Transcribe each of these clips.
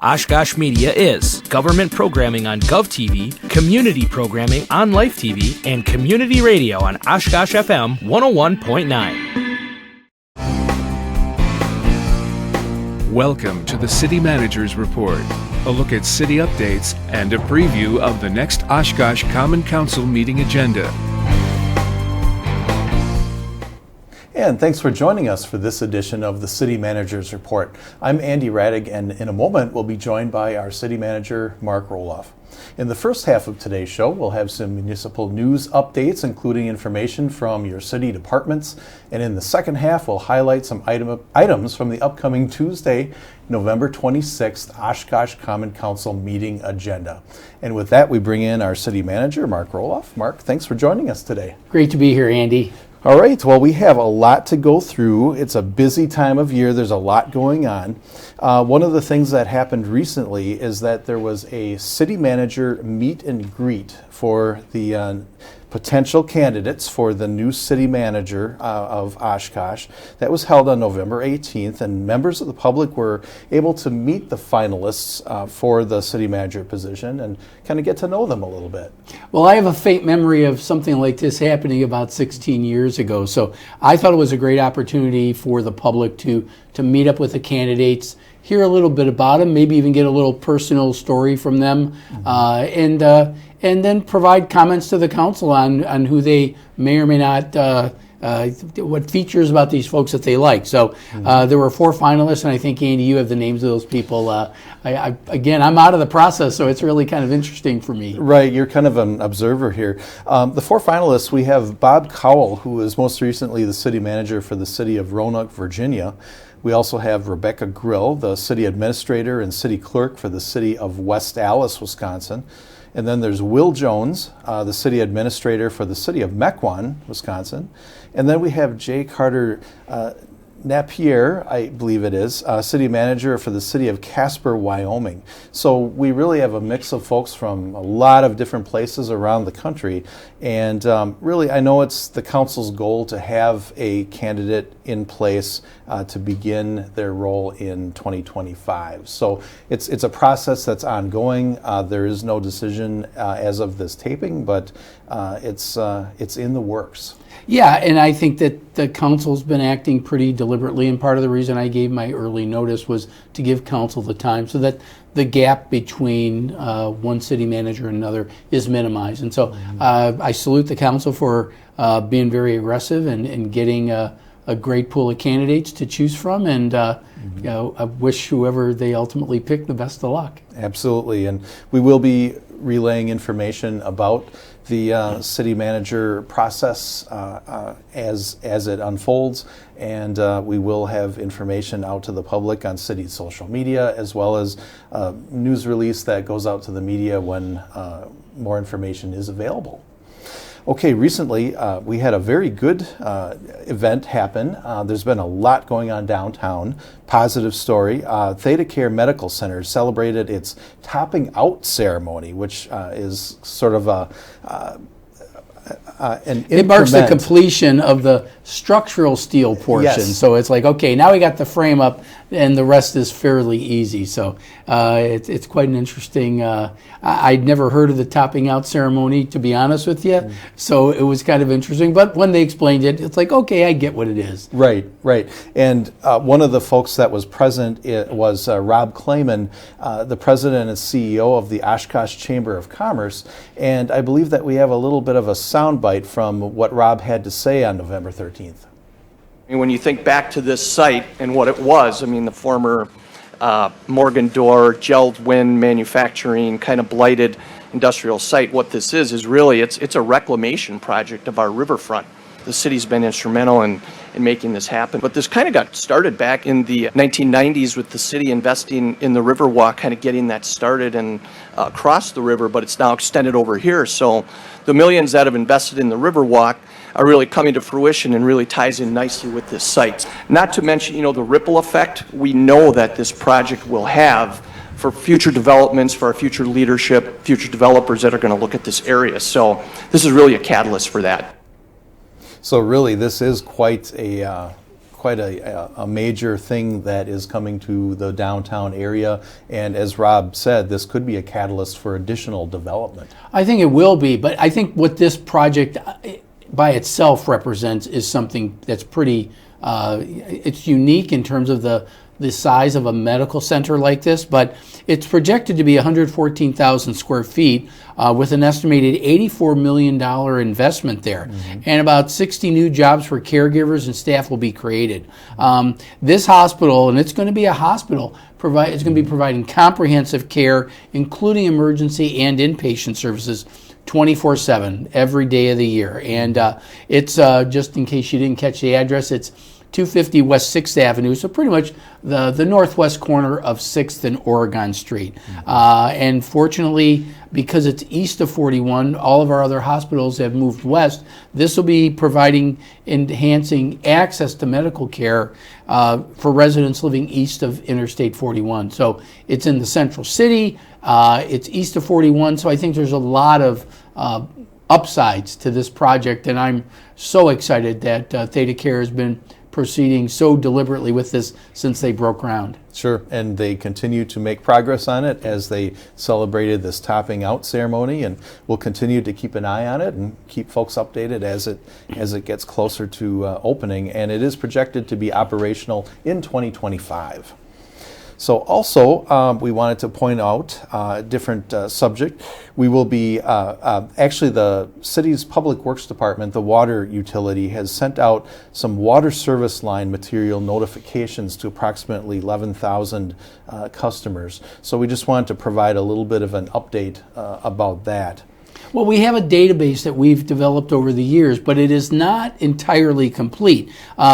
Oshkosh Media is government programming on GovTV, community programming on Life TV, and community radio on Oshkosh FM 101.9. Welcome to the City Manager's Report, a look at city updates and a preview of the next Oshkosh Common Council meeting agenda. And thanks for joining us for this edition of the City Manager's Report. I'm Andy Radig, and in a moment we'll be joined by our City Manager, Mark Roloff. In the first half of today's show, we'll have some municipal news updates, including information from your city departments. And in the second half, we'll highlight some items from the upcoming Tuesday, November 26th, Oshkosh Common Council meeting agenda. And with that, we bring in our City Manager, Mark Roloff. Mark, thanks for joining us today. Great to be here, Andy. All right, well, we have a lot to go through. It's a busy time of year. There's a lot going on. One of the things that happened recently is that there was a city manager meet and greet for the potential candidates for the new city manager of Oshkosh. That was held on November 18th, and members of the public were able to meet the finalists for the city manager position and kind of get to know them a little bit. Well, I have a faint memory of something like this happening about 16 years ago, so I thought it was a great opportunity for the public to meet up with the candidates, hear a little bit about them, maybe even get a little personal story from them, and then provide comments to the council on who they may or may not, what features about these folks that they like. So there were 4 finalists, and I think, Andy, you have the names of those people. Again, I'm out of the process, so it's really kind of interesting for me. Right, you're kind of an observer here. The 4 finalists, we have Bob Cowell, who was most recently the city manager for the city of Roanoke, Virginia. We also have Rebecca Grill, the city administrator and city clerk for the city of West Allis, Wisconsin. And then there's Will Jones, the city administrator for the city of Mequon, Wisconsin. And then we have Jay Carter Napier, I believe it is, city manager for the city of Casper, Wyoming. So we really have a mix of folks from a lot of different places around the country. And really, I know it's the council's goal to have a candidate in place to begin their role in 2025. So it's a process that's ongoing. There is no decision as of this taping, but it's in the works. Yeah, and I think that the council's been acting pretty deliberately, and part of the reason I gave my early notice was to give council the time so that the gap between one city manager and another is minimized. And so I salute the council for being very aggressive and getting a great pool of candidates to choose from, and I wish whoever they ultimately pick the best of luck. Absolutely, and we will be relaying information about the city manager process as it unfolds, and we will have information out to the public on city social media, as well as a news release that goes out to the media when more information is available. Okay, recently we had a very good event happen. There's been a lot going on downtown. Positive story. ThedaCare Medical Center celebrated its topping out ceremony, which is sort of it marks the completion of the structural steel portion. Yes. So it's like, okay, now we got the frame up, and the rest is fairly easy. So it's quite an interesting. I'd never heard of the topping out ceremony, to be honest with you. So it was kind of interesting. But when they explained it, it's like, okay, I get what it is. Right. And one of the folks that was present was Rob Clayman, the president and CEO of the Oshkosh Chamber of Commerce. And I believe that we have a little bit of a soundbite from what Rob had to say on November 13th. And when you think back to this site and what it was, I mean, the former Morgan Door, Geldwin manufacturing, kind of blighted industrial site, what this is really, it's a reclamation project of our riverfront. The city's been instrumental in making this happen. But this kind of got started back in the 1990s with the city investing in the Riverwalk, kind of getting that started and across the river, but it's now extended over here. So the millions that have invested in the Riverwalk are really coming to fruition and really ties in nicely with this site. Not to mention, the ripple effect we know that this project will have for future developments, for our future leadership, future developers that are going to look at this area. So this is really a catalyst for that. So really, this is quite a quite a major thing that is coming to the downtown area. And as Rob said, this could be a catalyst for additional development. I think it will be, but I think what this project by itself represents is something that's pretty, it's unique in terms of the size of a medical center like this, but it's projected to be 114,000 square feet with an estimated $84 million investment there. And about 60 new jobs for caregivers and staff will be created. This hospital, and it's going to be a hospital, it's going to be providing comprehensive care, including emergency and inpatient services, 24/7, every day of the year. And it's, just in case you didn't catch the address, it's 250 West 6th Avenue, so pretty much the northwest corner of 6th and Oregon Street. And fortunately, because it's east of 41, all of our other hospitals have moved west. This will be providing, enhancing access to medical care for residents living east of Interstate 41. So it's in the central city, it's east of 41, so I think there's a lot of upsides to this project, and I'm so excited that ThedaCare has been proceeding so deliberately with this since they broke ground. Sure, and they continue to make progress on it as they celebrated this topping out ceremony, and we'll continue to keep an eye on it and keep folks updated as it gets closer to opening, and it is projected to be operational in 2025. So also, we wanted to point out a different subject. We will be, actually the city's Public Works Department, the water utility, has sent out some water service line material notifications to approximately 11,000 customers. So we just wanted to provide a little bit of an update about that. Well, we have a database that we've developed over the years, but it is not entirely complete.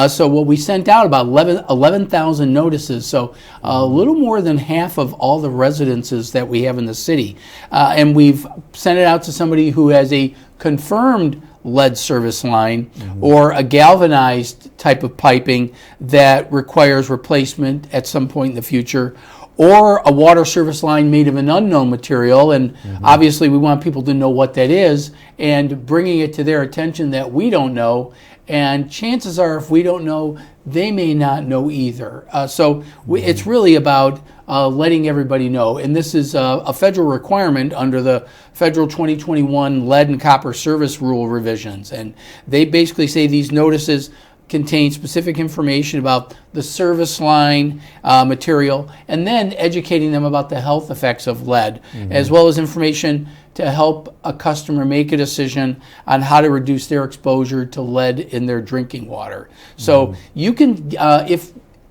So what we sent out, about 11,000 notices, so a little more than half of all the residences that we have in the city. And we've sent it out to somebody who has a confirmed lead service line or a galvanized type of piping that requires replacement at some point in the future, or a water service line made of an unknown material, and obviously we want people to know what that is, and bringing it to their attention that we don't know, and chances are if we don't know, they may not know either. It's really about letting everybody know, and this is a federal requirement under the Federal 2021 Lead and Copper Service Rule revisions, and they basically say these notices contain specific information about the service line material, and then educating them about the health effects of lead, as well as information to help a customer make a decision on how to reduce their exposure to lead in their drinking water. So you can,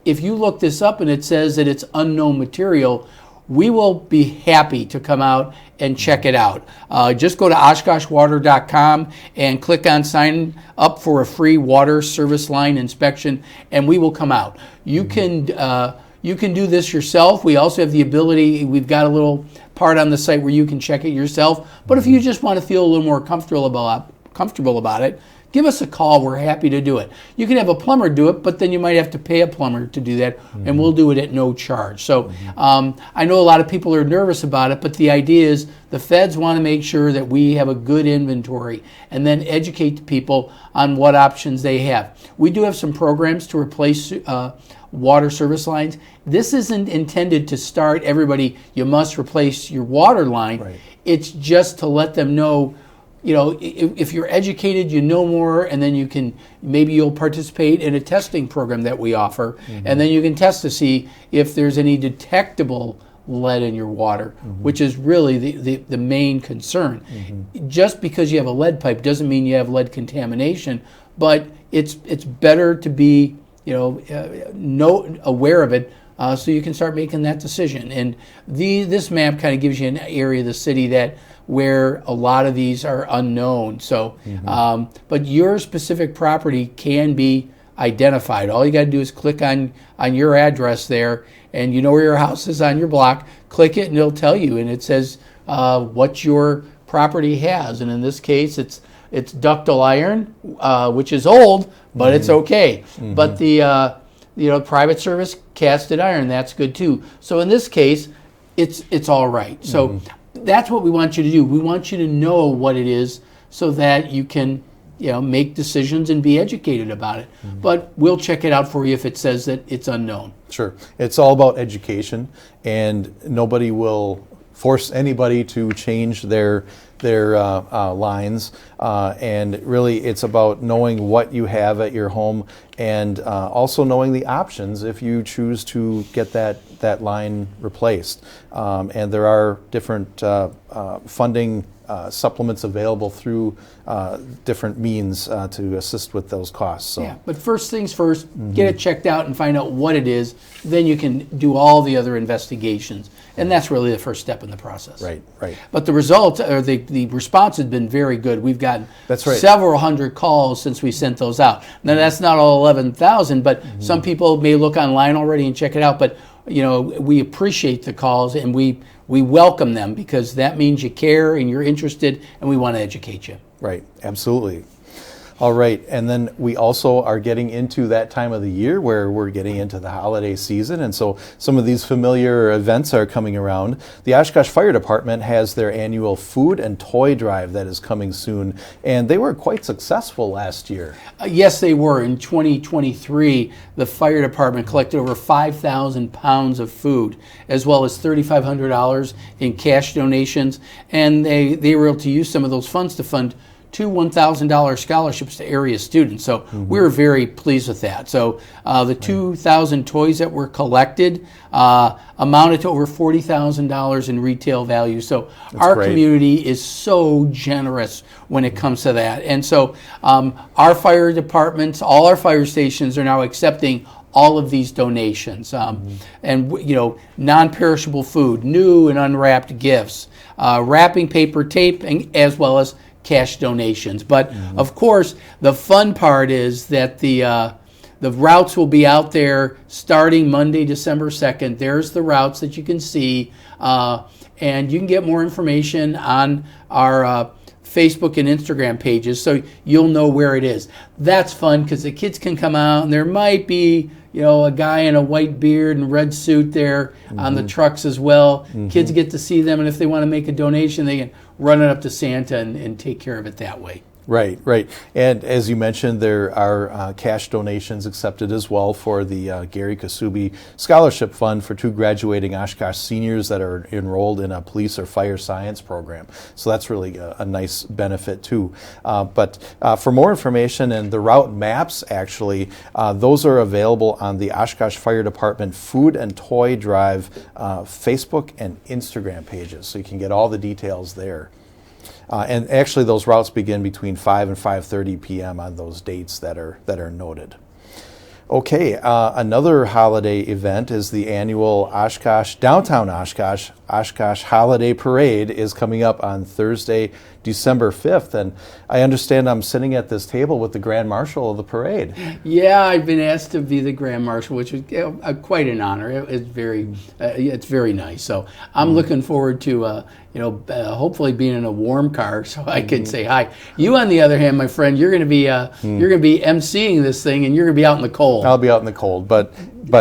if you look this up and it says that it's unknown material, we will be happy to come out and check it out. Just go to OshkoshWater.com and click on sign up for a free water service line inspection, and we will come out. You can do this yourself. We also have the ability, we've got a little part on the site where you can check it yourself. But if you just want to feel a little more comfortable about it, give us a call. We're happy to do it. You can have a plumber do it, but then you might have to pay a plumber to do that, and we'll do it at no charge. So I know a lot of people are nervous about it, but the idea is the feds want to make sure that we have a good inventory and then educate the people on what options they have. We do have some programs to replace water service lines. This isn't intended to start everybody, you must replace your water line. Right. It's just to let them know, you know, if you're educated, you know more, and then maybe you'll participate in a testing program that we offer, and then you can test to see if there's any detectable lead in your water, which is really the main concern. Just because you have a lead pipe doesn't mean you have lead contamination, but it's better to be, aware of it, so you can start making that decision. And this map kind of gives you an area of the city where a lot of these are unknown. So, but your specific property can be identified. All you got to do is click on your address there, and you know where your house is on your block. Click it, and it'll tell you, and it says what your property has. And in this case, it's ductile iron, which is old, but it's okay. But the private service casted iron, that's good too. So in this case, it's all right. So that's what we want you to do. We want you to know what it is so that you can make decisions and be educated about it. But we'll check it out for you if it says that it's unknown. Sure. It's all about education, and nobody will force anybody to change their lines. And really, it's about knowing what you have at your home, and also knowing the options if you choose to get that line replaced. And there are different funding supplements available through different means to assist with those costs. So. Yeah, but first things first, get it checked out and find out what it is. Then you can do all the other investigations. And that's really the first step in the process. Right, right. But the result, or the response has been very good. We've gotten That's right. several hundred calls since we sent those out. Now, that's not all 11,000, but some people may look online already and check it out. But, we appreciate the calls, and we welcome them, because that means you care and you're interested, and we want to educate you. Right, absolutely. All right, and then we also are getting into that time of the year where we're getting into the holiday season, and so some of these familiar events are coming around. The Oshkosh Fire Department has their annual food and toy drive that is coming soon, and they were quite successful last year. Yes, they were. In 2023, the fire department collected over 5,000 pounds of food, as well as $3,500 in cash donations, and they were able to use some of those funds to fund 2 $1,000 scholarships to area students. So we were very pleased with that. So the 2,000 toys that were collected amounted to over $40,000 in retail value. So our great. community is so generous when it comes to that. And so our fire departments, all our fire stations are now accepting all of these donations, and non-perishable food, new and unwrapped gifts, wrapping paper, tape, and as well as cash donations. But of course, the fun part is that the routes will be out there starting Monday, December 2nd. There's the routes that you can see, and you can get more information on our Facebook and Instagram pages, so you'll know where it is. That's fun, because the kids can come out, and there might be a guy in a white beard and red suit there on the trucks as well. Kids get to see them, and if they want to make a donation, they can run it up to Santa and take care of it that way. Right, right. And as you mentioned, there are cash donations accepted as well for the Gary Kasubi Scholarship Fund for 2 graduating Oshkosh seniors that are enrolled in a police or fire science program. So that's really a nice benefit too. But for more information and the route maps, actually, those are available on the Oshkosh Fire Department Food and Toy Drive Facebook and Instagram pages. So you can get all the details there. And actually, those routes begin between 5 and 5:30 p.m. on those dates that are noted. Okay, another holiday event is the annual Downtown Oshkosh Holiday Parade is coming up on Thursday, December 5th. And I understand I'm sitting at this table with the Grand Marshal of the parade. Yeah, I've been asked to be the Grand Marshal, which is quite an honor. It's very nice. So I'm looking forward to hopefully being in a warm car so I can say hi. You, on the other hand, my friend, you're going to be emceeing this thing, and you're going to be out in the cold. I'll be out in the cold, but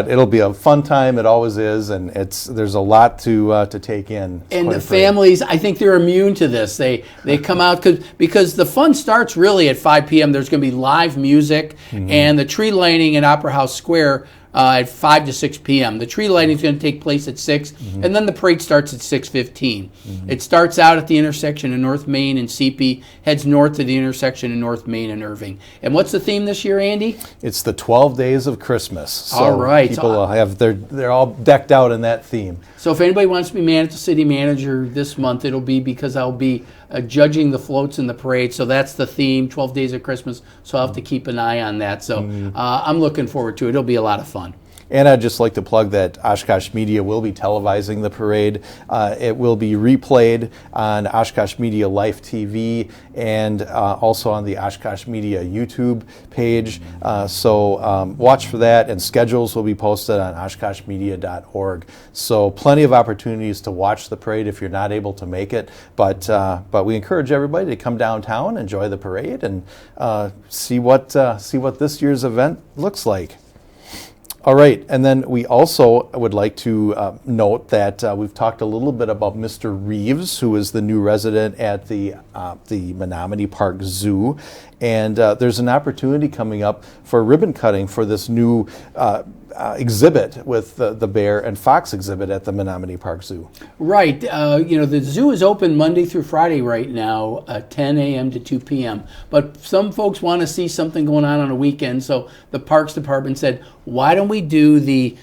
it'll be a fun time. It always is, and there's a lot to take in. And the families, I think they're immune to this. They come out because the fun starts really at 5 p.m. There's going to be live music, and the tree lighting at Opera House Square at 5 to 6 p.m. The tree lighting is going to take place at 6, and then the parade starts at 6:15. It starts out at the intersection of North Main and CP, heads north to the intersection of North Main and Irving. And what's the theme this year, Andy? It's the 12 Days of Christmas. So all right. People they're all decked out in that theme. So if anybody wants to be Manatee City Manager this month, it'll be because I'll be judging the floats in the parade. So that's the theme, 12 Days of Christmas. So I'll have to keep an eye on that. So I'm looking forward to it. It'll be a lot of fun. And I'd just like to plug that Oshkosh Media will be televising the parade. It will be replayed on Oshkosh Media Life TV and also on the Oshkosh Media YouTube page. So watch for that, and schedules will be posted on oshkoshmedia.org. So plenty of opportunities to watch the parade if you're not able to make it. But we encourage everybody to come downtown, enjoy the parade, and see what this year's event looks like. All right, and then we also would like to note that we've talked a little bit about Mr. Reeves, who is the new resident at the Menominee Park Zoo, and there's an opportunity coming up for ribbon cutting for this new exhibit with the bear and fox exhibit at the Menominee Park Zoo. Right. The zoo is open Monday through Friday right now, 10 a.m. to 2 p.m. But some folks want to see something going on a weekend, so the Parks Department said, why don't we do the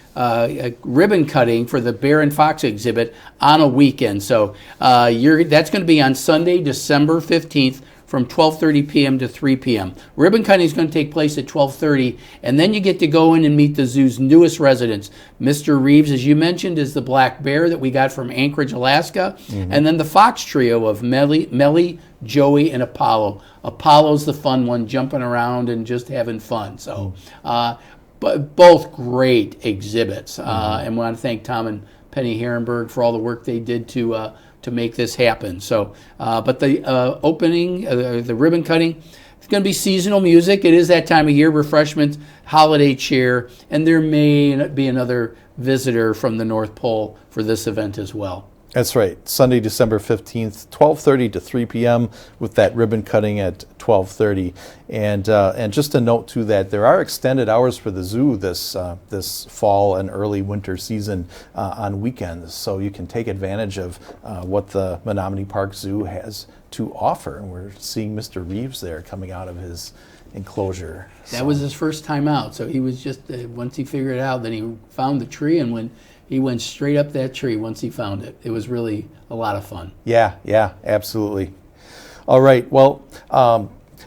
ribbon cutting for the bear and fox exhibit on a weekend? So that's going to be on Sunday, December 15th, from 12:30 p.m. to 3 p.m. Ribbon cutting is going to take place at 12:30, and then you get to go in and meet the zoo's newest residents. Mr. Reeves, as you mentioned, is the black bear that we got from Anchorage, Alaska, and then the fox trio of Melly, Joey, and Apollo. Apollo's the fun one, jumping around and just having fun. So, but both great exhibits, and we want to thank Tom and Penny Herrenberg for all the work they did to make this happen. So, but the opening, the ribbon cutting, it's going to be seasonal music. It is that time of year, refreshments, holiday cheer, and there may be another visitor from the North Pole for this event as well. That's right. Sunday, December 15th, 12:30 to 3 p.m. with that ribbon cutting at 12:30. And just a note too that there are extended hours for the zoo this fall and early winter season on weekends, so you can take advantage of what the Menominee Park Zoo has to offer. And we're seeing Mr. Reeves there coming out of his enclosure. That was his first time out, so he was just once he figured it out, then he found the tree and he went straight up that tree once he found it. It was really a lot of fun. Yeah, absolutely. All right, well,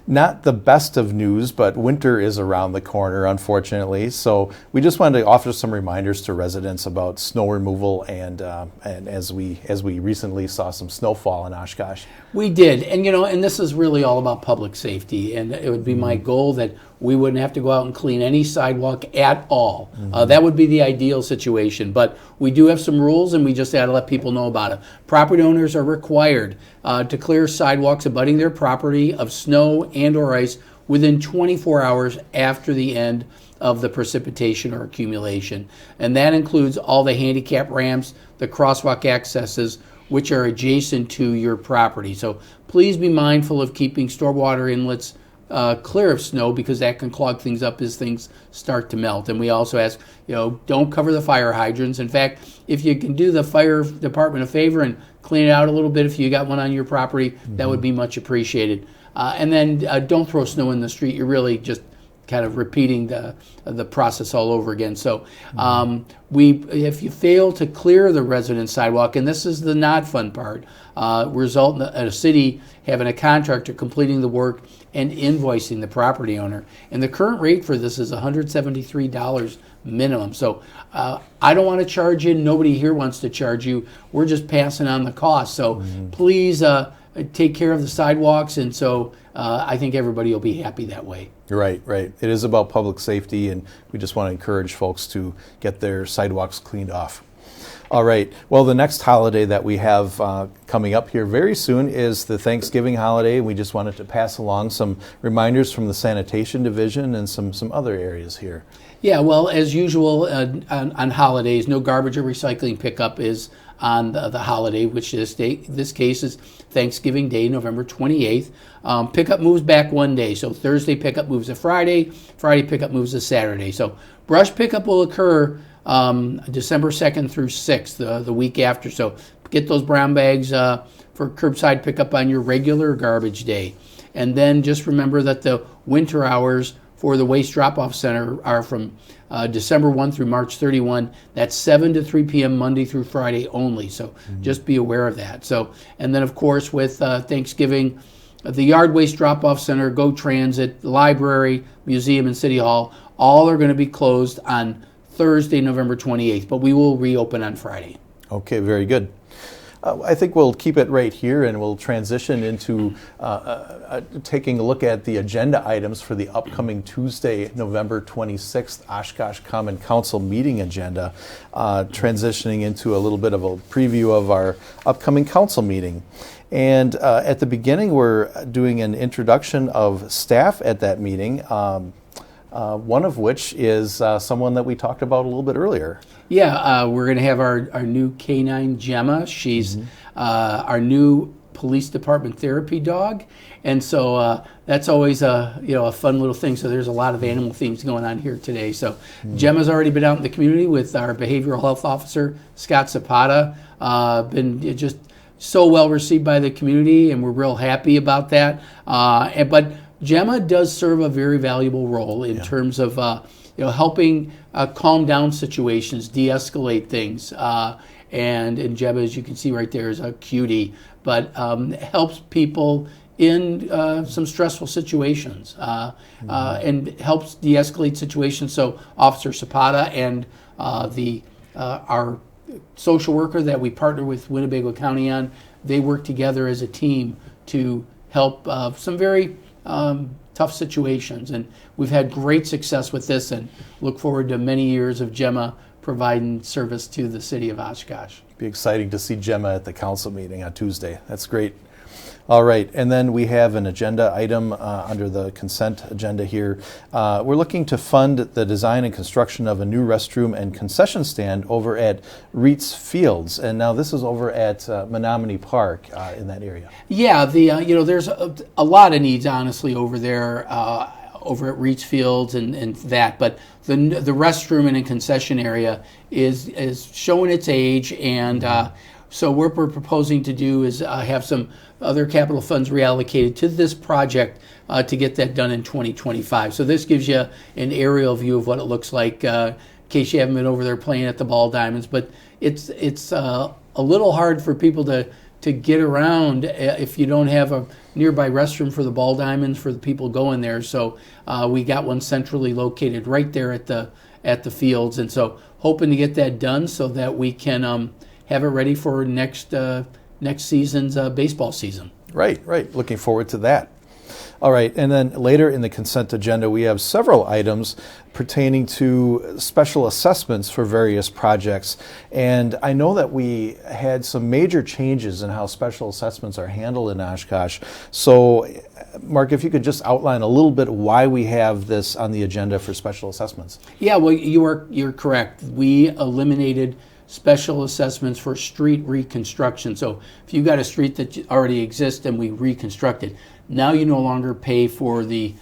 not the best of news, but winter is around the corner, unfortunately. So we just wanted to offer some reminders to residents about snow removal, and as we recently saw some snowfall in Oshkosh. We did, and this is really all about public safety, and it would be my goal that we wouldn't have to go out and clean any sidewalk at all. That would be the ideal situation, but we do have some rules, and we just got to let people know about it. Property owners are required to clear sidewalks abutting their property of snow and or ice within 24 hours after the end of the precipitation or accumulation. And that includes all the handicap ramps, the crosswalk accesses, which are adjacent to your property. So please be mindful of keeping stormwater inlets clear of snow, because that can clog things up as things start to melt. And we also ask, don't cover the fire hydrants. In fact, if you can do the fire department a favor and clean it out a little bit, if you got one on your property, that would be much appreciated. And then don't throw snow in the street. You're really just kind of repeating the process all over again. So if you fail to clear the resident sidewalk, and this is the not fun part, result in a city having a contractor completing the work and invoicing the property owner. And the current rate for this is $173 minimum. So I don't want to charge you. Nobody here wants to charge you. We're just passing on the cost. So please take care of the sidewalks. And so I think everybody will be happy that way. Right. It is about public safety, and we just want to encourage folks to get their sidewalks cleaned off. All right. Well, the next holiday that we have coming up here very soon is the Thanksgiving holiday. We just wanted to pass along some reminders from the sanitation division and some other areas here. Yeah, well, as usual on holidays, no garbage or recycling pickup is on the holiday, which this case is Thanksgiving Day, November 28th. Pickup moves back one day, so Thursday pickup moves to Friday, Friday pickup moves to Saturday. So brush pickup will occur December 2nd through 6th, the week after. So get those brown bags for curbside pickup on your regular garbage day. And then just remember that the winter hours for the Waste Drop-Off Center are from December 1 through March 31. That's 7 to 3 p.m. Monday through Friday only. So just be aware of that. So, and then of course with Thanksgiving, the Yard Waste Drop-Off Center, Go Transit, the library, museum, and City Hall, all are going to be closed on Thursday, November 28th, but we will reopen on Friday. Okay, very good. I think we'll keep it right here, and we'll transition into taking a look at the agenda items for the upcoming Tuesday, November 26th Oshkosh Common Council meeting agenda, transitioning into a little bit of a preview of our upcoming council meeting. And at the beginning, we're doing an introduction of staff at that meeting. one of which is someone that we talked about a little bit earlier. Yeah, we're going to have our new canine Gemma. She's our new police department therapy dog, and so that's always a fun little thing. So there's a lot of animal themes going on here today. So Gemma's already been out in the community with our behavioral health officer Scott Zapata. Been just so well received by the community, and we're real happy about that. But Gemma does serve a very valuable role in terms of helping calm down situations, de-escalate things. And Gemma, as you can see right there, is a cutie, but helps people in some stressful situations and helps de-escalate situations. So Officer Zapata and our social worker that we partner with Winnebago County on, they work together as a team to help some very tough situations. And we've had great success with this and look forward to many years of Gemma providing service to the city of Oshkosh. Be exciting to see Gemma at the council meeting on Tuesday. That's great. All right, and then we have an agenda item under the consent agenda here. We're looking to fund the design and construction of a new restroom and concession stand over at Reitz Fields, and now this is over at Menominee Park in that area. Yeah, there's a lot of needs honestly over there. Over at Reitz Fields and that, but the restroom and concession area is showing its age, and so what we're proposing to do is have some other capital funds reallocated to this project to get that done in 2025. So this gives you an aerial view of what it looks like in case you haven't been over there playing at the Ball Diamonds, but it's a little hard for people to get around if you don't have a nearby restroom for the Ball Diamonds for the people going there. So we got one centrally located right there at the fields, and so hoping to get that done so that we can have it ready for next season's baseball season. Right. Looking forward to that. All right, and then later in the consent agenda, we have several items pertaining to special assessments for various projects. And I know that we had some major changes in how special assessments are handled in Oshkosh. So, Mark, if you could just outline a little bit why we have this on the agenda for special assessments. Yeah, well, you're correct. We eliminated special assessments for street reconstruction. So if you got a street that already exists and we reconstruct it, now you no longer pay for the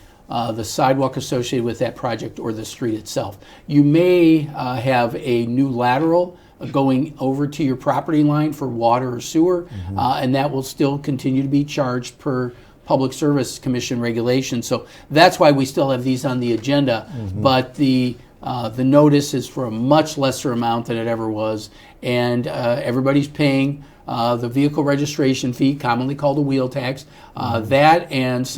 sidewalk associated with that project or the street itself. You may have a new lateral going over to your property line for water or sewer, and that will still continue to be charged per Public Service Commission regulation. So that's why we still have these on the agenda, but the notice is for a much lesser amount than it ever was, and everybody's paying the vehicle registration fee, commonly called a wheel tax, that and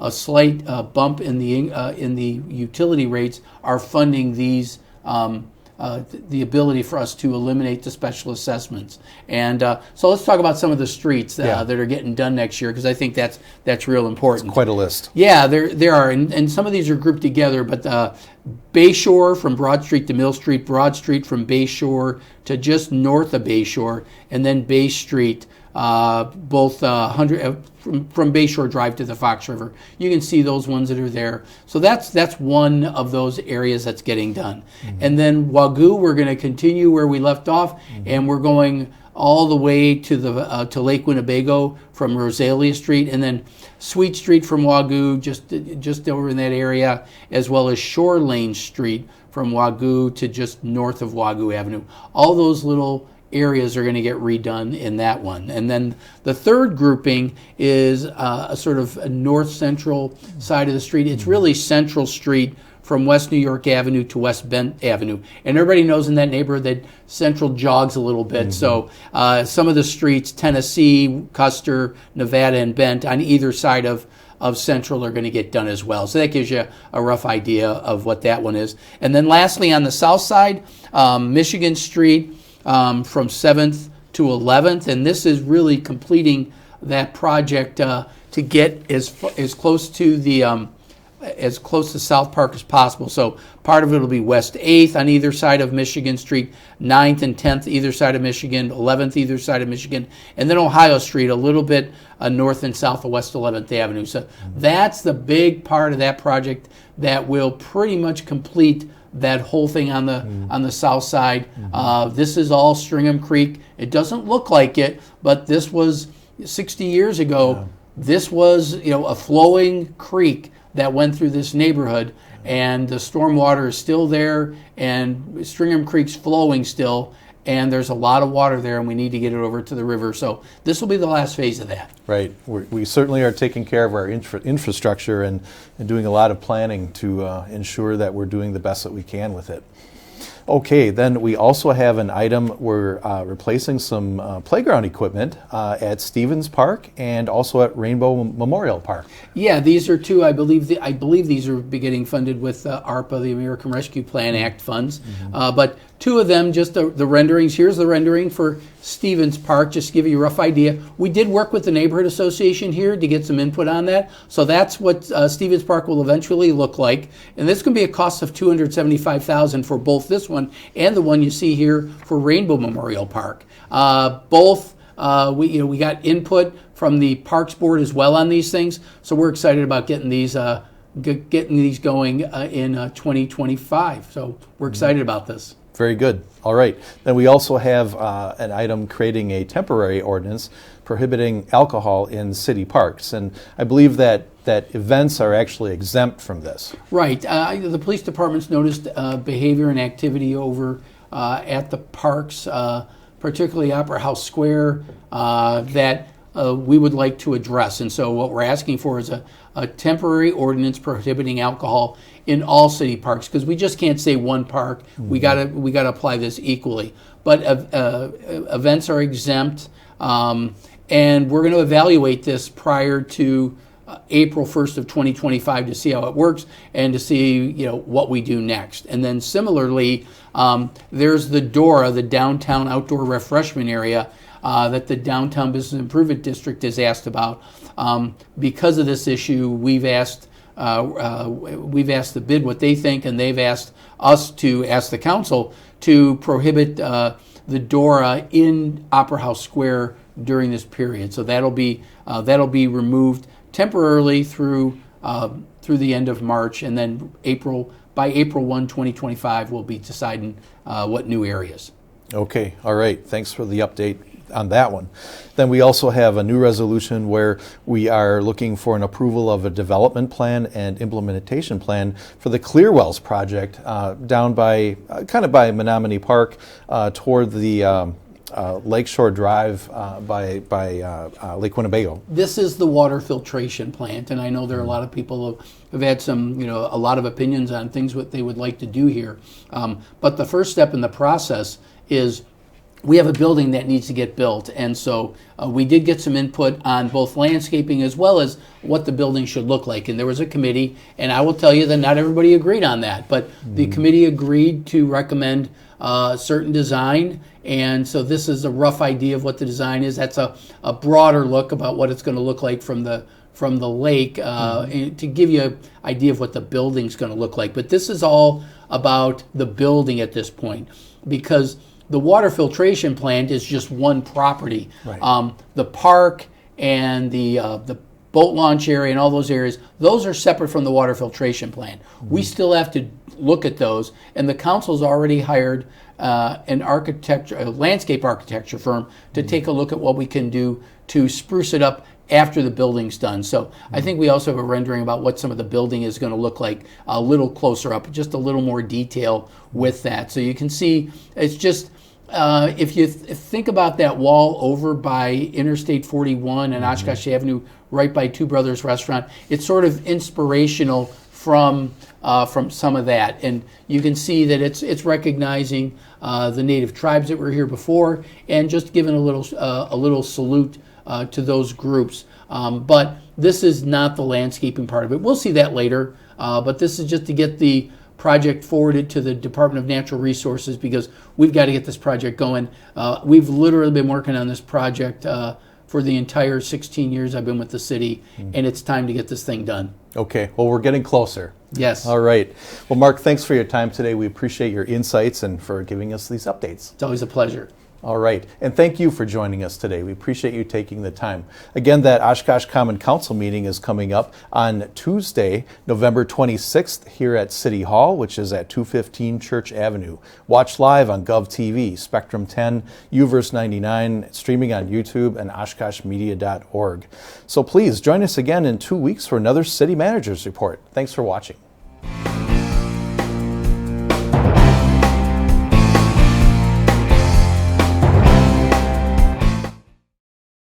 a slight bump in the utility rates are funding these the ability for us to eliminate the special assessments. And so let's talk about some of the streets that are getting done next year, because I think that's real important. It's quite a list. Yeah, there are, and some of these are grouped together, but Bayshore from Broad Street to Mill Street, Broad Street from Bayshore to just north of Bayshore, and then Bay Street, both from Bayshore Drive to the Fox River. You can see those ones that are there. So that's one of those areas that's getting done. And then Wagoo, we're going to continue where we left off, and we're going all the way to to Lake Winnebago from Rosalia Street, and then Sweet Street from Wagoo, just over in that area, as well as Shore Lane Street from Wagoo to just north of Wagoo Avenue. All those little areas are going to get redone in that one. And then the third grouping is a sort of a north-central side of the street. It's really Central Street from West New York Avenue to West Bent Avenue. And everybody knows in that neighborhood that Central jogs a little bit. So some of the streets, Tennessee, Custer, Nevada, and Bent on either side of Central are going to get done as well. So that gives you a rough idea of what that one is. And then lastly, on the south side, Michigan Street, from 7th to 11th, and this is really completing that project to get as close to the as close to South Park as possible. So part of it will be West 8th on either side of Michigan Street, 9th and 10th either side of Michigan, 11th either side of Michigan, and then Ohio Street a little bit north and south of West 11th Avenue. So that's the big part of that project that will pretty much complete that whole thing on the south side. This is all Stringham Creek. It doesn't look like it, but this was 60 years ago. This was a flowing creek that went through this neighborhood, and the stormwater is still there, and Stringham Creek's flowing still, and there's a lot of water there, and we need to get it over to the river. So this will be the last phase of that. Right. We certainly are taking care of our infrastructure and doing a lot of planning to ensure that we're doing the best that we can with it. Okay, then we also have an item. We're replacing some playground equipment at Stevens Park and also at Rainbow Memorial Park. Yeah, these are two. I believe these are getting funded with ARPA, the American Rescue Plan Act funds. But two of them, just the renderings. Here's the rendering for Stevens Park, just to give you a rough idea. We did work with the neighborhood association here to get some input on that. So that's what Stevens Park will eventually look like. And this is going to be a cost of $275,000 for both this one and the one you see here for Rainbow Memorial Park. Both we got input from the Parks Board as well on these things. So we're excited about getting these going in 2025. So we're excited about this. Very good. All right. Then we also have an item creating a temporary ordinance prohibiting alcohol in city parks. And I believe that events are actually exempt from this. Right. The police department's noticed behavior and activity over at the parks, particularly Opera House Square, that we would like to address. And so what we're asking for is a temporary ordinance prohibiting alcohol in all city parks, because we just can't say one park. We gotta apply this equally. But events are exempt, and we're going to evaluate this prior to April 1st of 2025 to see how it works and to see what we do next. And then similarly, there's the DORA, the Downtown Outdoor Refreshment Area, that the Downtown Business Improvement District has asked about. Because of this issue, we've asked the BID what they think, and they've asked us to ask the council to prohibit the DORA in Opera House Square during this period. So that'll be removed temporarily through the end of March, and then by April 1, 2025, we'll be deciding what new areas. Okay, all right. Thanks for the update on that one. Then we also have a new resolution where we are looking for an approval of a development plan and implementation plan for the Clearwells project down by Menominee Park toward the Lakeshore Drive by Lake Winnebago. This is the water filtration plant, and I know there are a lot of people who have had some, a lot of opinions on things what they would like to do here. But the first step in the process is we have a building that needs to get built, and so we did get some input on both landscaping as well as what the building should look like. And there was a committee, and I will tell you that not everybody agreed on that, but the committee agreed to recommend certain design, and so this is a rough idea of what the design is. That's a broader look about what it's going to look like from the lake to give you an idea of what the building's going to look like. But this is all about the building at this point, because the water filtration plant is just one property. Right. The park and the boat launch area and all those areas, those are separate from the water filtration plant. We still have to look at those, and the council's already hired a landscape architecture firm to take a look at what we can do to spruce it up after the building's done. So I think we also have a rendering about what some of the building is going to look like a little closer up, just a little more detail with that. So you can see it's just, if you think about that wall over by Interstate 41 and Oshkosh Avenue, right by Two Brothers Restaurant, it's sort of inspirational from some of that. And you can see that it's recognizing the native tribes that were here before, and just giving a little salute to those groups. But this is not the landscaping part of it. We'll see that later. But this is just to get the project forwarded to the Department of Natural Resources, because we've got to get this project going. We've literally been working on this project for the entire 16 years I've been with the city, and it's time to get this thing done. Okay, well, we're getting closer. Yes. All right. Well, Mark, thanks for your time today. We appreciate your insights and for giving us these updates. It's always a pleasure. All right. And thank you for joining us today. We appreciate you taking the time. Again, that Oshkosh Common Council meeting is coming up on Tuesday, November 26th here at City Hall, which is at 215 Church Avenue. Watch live on GovTV, Spectrum 10, UVerse 99, streaming on YouTube and OshkoshMedia.org. So please join us again in 2 weeks for another City Managers Report. Thanks for watching.